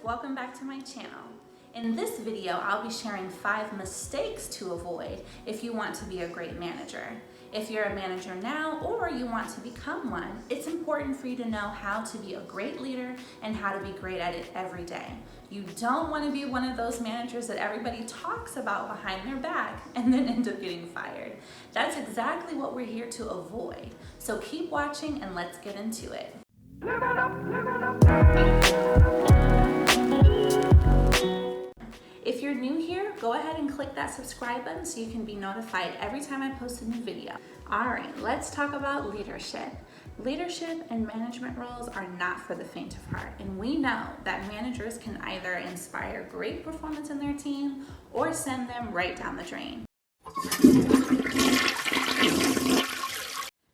welcome back to my channel. In this video, I'll be sharing 5 mistakes to avoid if you want to be a great manager. If you're a manager now or you want to become one, it's important for you to know how to be a great leader and how to be great at it every day. You don't want to be one of those managers that everybody talks about behind their back and then end up getting fired. That's exactly what we're here to avoid. So keep watching and let's get into it. If you're new here, go ahead and click that subscribe button so you can be notified every time I post a new video. All right, let's talk about leadership. Leadership and management roles are not for the faint of heart, and we know that managers can either inspire great performance in their team or send them right down the drain.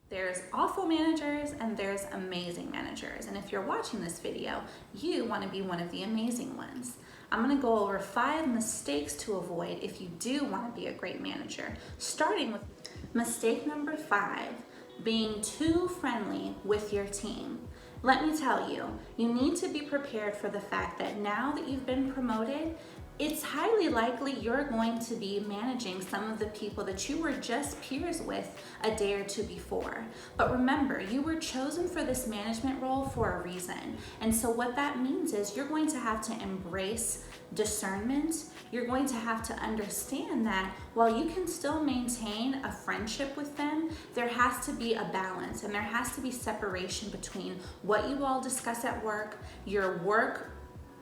There's awful managers and there's amazing managers, and if you're watching this video, you want to be one of the amazing ones. I'm going to go over 5 mistakes to avoid if you do want to be a great manager, starting with mistake number 5, being too friendly with your team. Let me tell you, you need to be prepared for the fact that now that you've been promoted, it's highly likely you're going to be managing some of the people that you were just peers with a day or two before. But remember, you were chosen for this management role for a reason. And so what that means is you're going to have to embrace discernment. You're going to have to understand that while you can still maintain a friendship with them, there has to be a balance and there has to be separation between what you all discuss at work, your work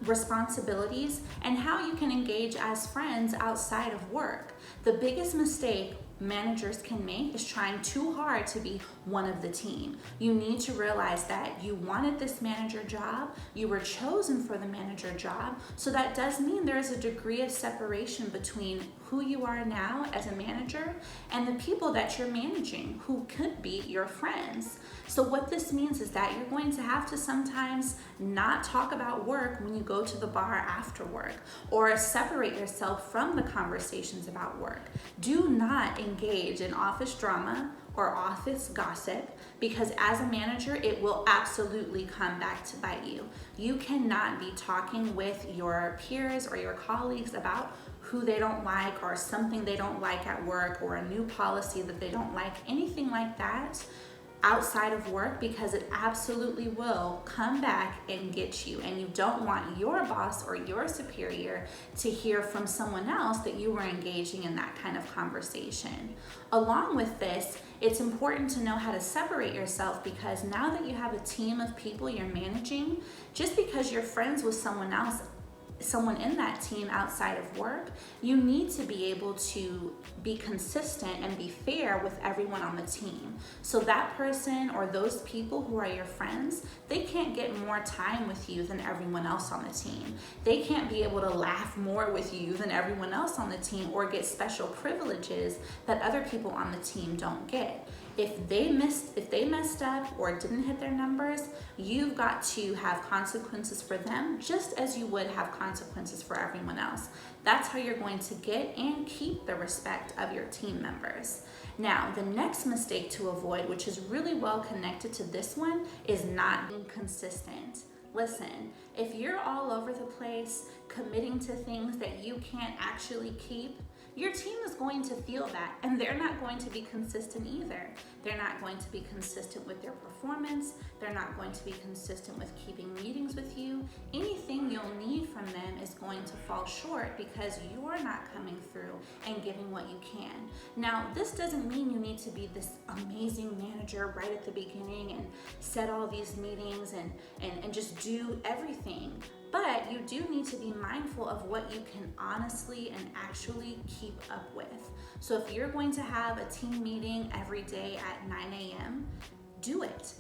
responsibilities, and how you can engage as friends outside of work. The biggest mistake managers can make is trying too hard to be one of the team. You need to realize that you wanted this manager job, you were chosen for the manager job, so that does mean there is a degree of separation between who you are now as a manager and the people that you're managing who could be your friends. So what this means is that you're going to have to sometimes not talk about work when you go to the bar after work, or separate yourself from the conversations about work. Do not engage in office drama or office gossip, because as a manager, it will absolutely come back to bite you. You cannot be talking with your peers or your colleagues about who they don't like or something they don't like at work or a new policy that they don't like, anything like that outside of work, because it absolutely will come back and get you, and you don't want your boss or your superior to hear from someone else that you were engaging in that kind of conversation. Along with this, it's important to know how to separate yourself, because now that you have a team of people you're managing, just because you're friends with someone in that team outside of work, you need to be able to be consistent and be fair with everyone on the team. So that person or those people who are your friends, they can't get more time with you than everyone else on the team. They can't be able to laugh more with you than everyone else on the team or get special privileges that other people on the team don't get. If they messed up or didn't hit their numbers, you've got to have consequences for them, just as you would have consequences for everyone else. That's how you're going to get and keep the respect of your team members. Now, the next mistake to avoid, which is really well connected to this one, is not being consistent. Listen, if you're all over the place, committing to things that you can't actually keep, your team is going to feel that, and they're not going to be consistent either. They're not going to be consistent with their performance. They're not going to be consistent with keeping meetings with you. Anything you'll need from them is going to fall short because you're not coming through and giving what you can. Now, this doesn't mean you need to be this amazing manager right at the beginning and set all these meetings and just do everything. But you do need to be mindful of what you can honestly and actually keep up with. So if you're going to have a team meeting every day at 9 a.m., do it.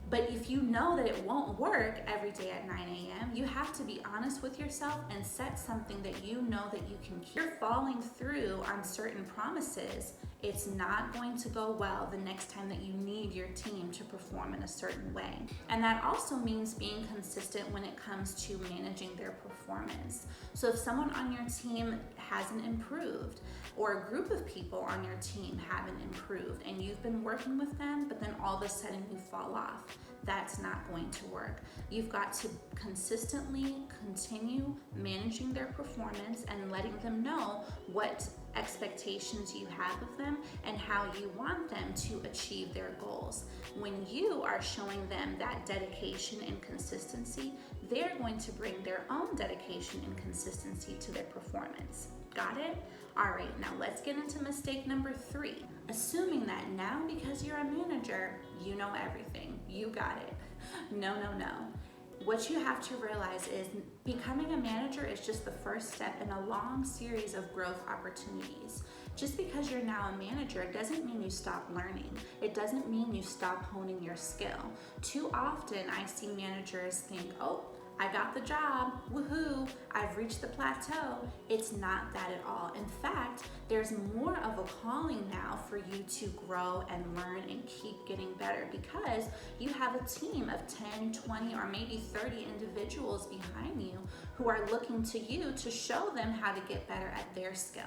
But if you know that it won't work every day at 9 a.m., you have to be honest with yourself and set something that you know that you can keep. If you're falling through on certain promises, It's not going to go well the next time that you need your team to perform in a certain way. And that also means being consistent when it comes to managing their performance. So if someone on your team hasn't improved, or a group of people on your team haven't improved, and you've been working with them, but then all of a sudden you fall off, that's not going to work. You've got to consistently continue managing their performance and letting them know what expectations you have of them and how you want them to achieve their goals. When you are showing them that dedication and consistency, they're going to bring their own dedication and consistency to their performance. Got it? All right, now let's get into mistake number 3. Assuming that now, because you're a manager, you know everything. You got it. No, no, no. What you have to realize is becoming a manager is just the first step in a long series of growth opportunities. Just because you're now a manager doesn't mean you stop learning. It doesn't mean you stop honing your skill. Too often I see managers think, oh, I got the job, woohoo, I've reached the plateau. It's not that at all. In fact, there's more of a calling now for you to grow and learn and keep getting better because you have a team of 10, 20, or maybe 30 individuals behind you who are looking to you to show them how to get better at their skill.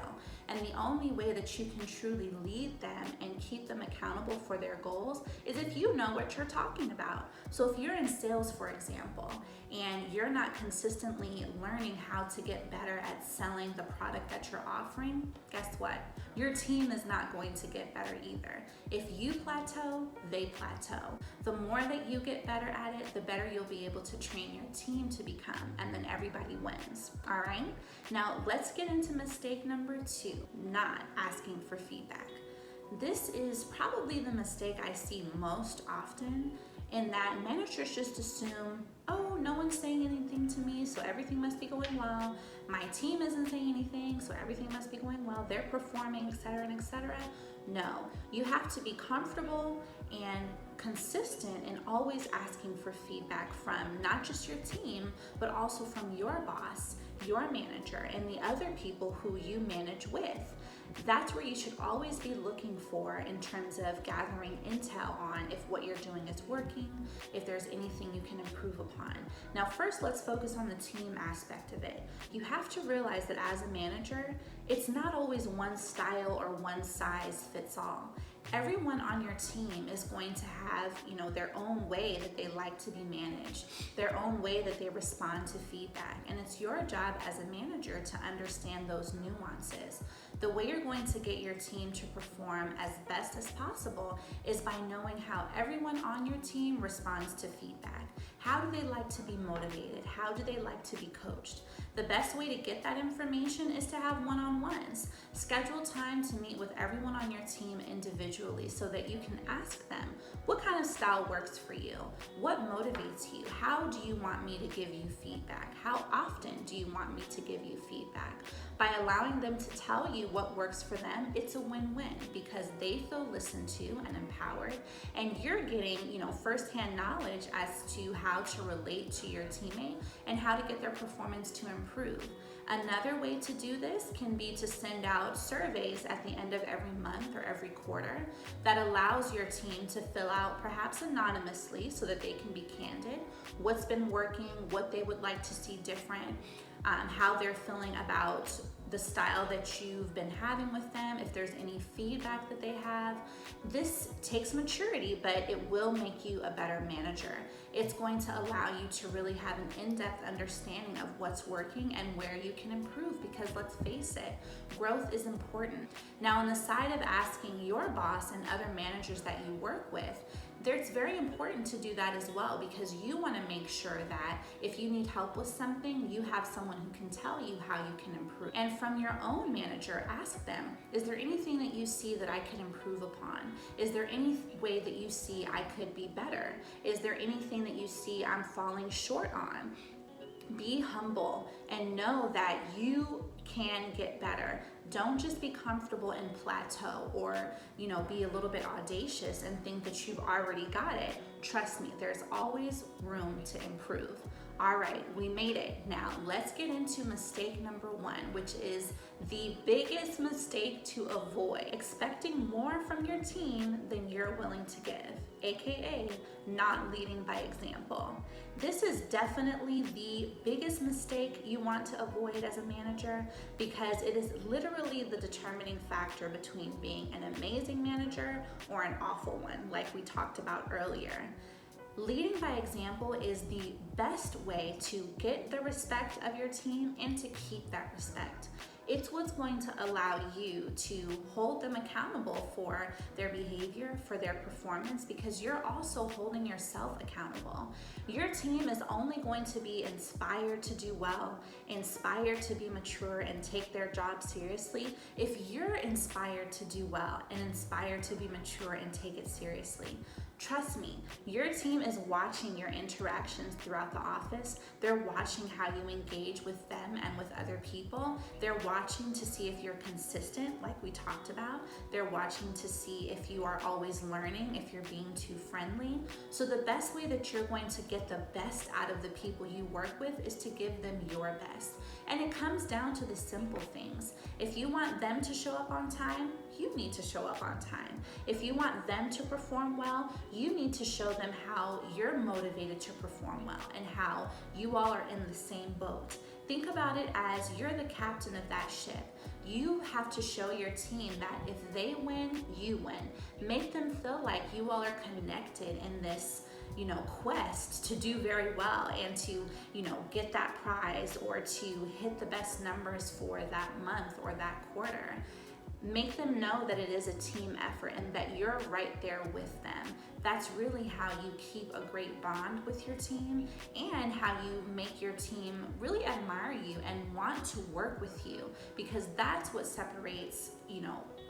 And the only way that you can truly lead them and keep them accountable for their goals is if you know what you're talking about. So if you're in sales, for example, and you're not consistently learning how to get better at selling the product that you're offering, guess what? Your team is not going to get better either. If you plateau, they plateau. The more that you get better at it, the better you'll be able to train your team to become, and then everybody wins. All right? Now let's get into mistake number 2, not asking for feedback. This is probably the mistake I see most often, in that managers just assume, oh, no one's saying anything to me, so everything must be going well. My team isn't saying anything, so everything must be going well. They're performing, etc., and etc. No, you have to be comfortable and consistent in always asking for feedback from not just your team, but also from your boss, your manager, and the other people who you manage with. That's where you should always be looking for in terms of gathering intel on if what you're doing is working, if there's anything you can improve upon. Now, first, let's focus on the team aspect of it. You have to realize that as a manager, it's not always one style or one size fits all. Everyone on your team is going to have, their own way that they like to be managed, their own way that they respond to feedback. And it's your job as a manager to understand those nuances. The way you're going to get your team to perform as best as possible is by knowing how everyone on your team responds to feedback. How do they like to be motivated? How do they like to be coached? The best way to get that information is to have one-on-ones. Schedule time to meet with everyone on your team individually so that you can ask them, what kind of style works for you? What motivates you? How do you want me to give you feedback? How often do you want me to give you feedback? By allowing them to tell you what works for them, it's a win-win because they feel listened to and empowered, and you're getting, firsthand knowledge as to how to relate to your teammate and how to get their performance to improve. Another way to do this can be to send out surveys at the end of every month or every quarter that allows your team to fill out, perhaps anonymously, so that they can be candid, what's been working, what they would like to see different, how they're feeling about the style that you've been having with them, if there's any feedback that they have. This takes maturity, but it will make you a better manager. It's going to allow you to really have an in-depth understanding of what's working and where you can improve, because let's face it, growth is important. Now, on the side of asking your boss and other managers that you work with, it's very important to do that as well, because you want to make sure that if you need help with something, you have someone who can tell you how you can improve. And from your own manager, ask them, is there anything that you see that I can improve upon? Is there any way that you see I could be better? Is there anything that you see I'm falling short on? Be humble and know that you can get better. Don't just be comfortable and plateau, or be a little bit audacious and think that you've already got it. Trust me, there's always room to improve. All right, we made it. Now let's get into mistake number 1, which is the biggest mistake to avoid: expecting more from your team than you're willing to give, aka not leading by example. This is definitely the biggest mistake you want to avoid as a manager, because it is literally the determining factor between being an amazing manager or an awful one, like we talked about earlier. Leading by example is the best way to get the respect of your team and to keep that respect. It's what's going to allow you to hold them accountable for their behavior, for their performance, because you're also holding yourself accountable. Your team is only going to be inspired to do well, inspired to be mature and take their job seriously, if you're inspired to do well and inspired to be mature and take it seriously. Trust me, your team is watching your interactions throughout the office. They're watching how you engage with them and with other people. They're watching to see if you're consistent, like we talked about. They're watching to see if you are always learning, if you're being too friendly. So the best way that you're going to get the best out of the people you work with is to give them your best. And it comes down to the simple things. If you want them to show up on time, you need to show up on time. If you want them to perform well, you need to show them how you're motivated to perform well and how you all are in the same boat. Think about it as you're the captain of that ship. You have to show your team that if they win, you win. Make them feel like you all are connected in this quest to do very well and to, get that prize or to hit the best numbers for that month or that quarter. Make them know that it is a team effort and that you're right there with them. That's really how you keep a great bond with your team and how you make your team really admire you and want to work with you, because that's what separates,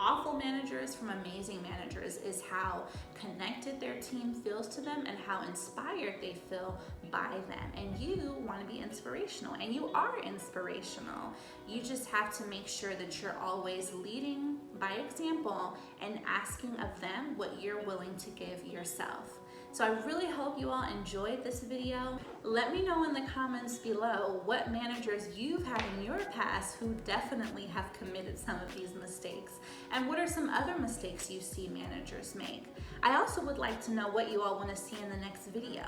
awful managers from amazing managers, is how connected their team feels to them and how inspired they feel by them. And you want to be inspirational, and you are inspirational. You just have to make sure that you're always leading by example and asking of them what you're willing to give yourself. So I really hope you all enjoyed this video. Let me know in the comments below what managers you've had in your past who definitely have committed some of these mistakes, and what are some other mistakes you see managers make. I also would like to know what you all want to see in the next video.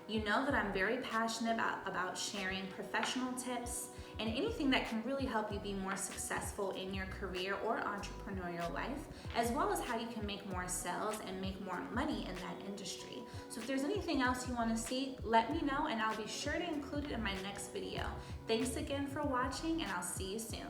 You know that I'm very passionate about sharing professional tips and anything that can really help you be more successful in your career or entrepreneurial life, as well as how you can make more sales and make more money in that industry. So if there's anything else you want to see, let me know and I'll be sure to include it in my next video. Thanks again for watching, and I'll see you soon.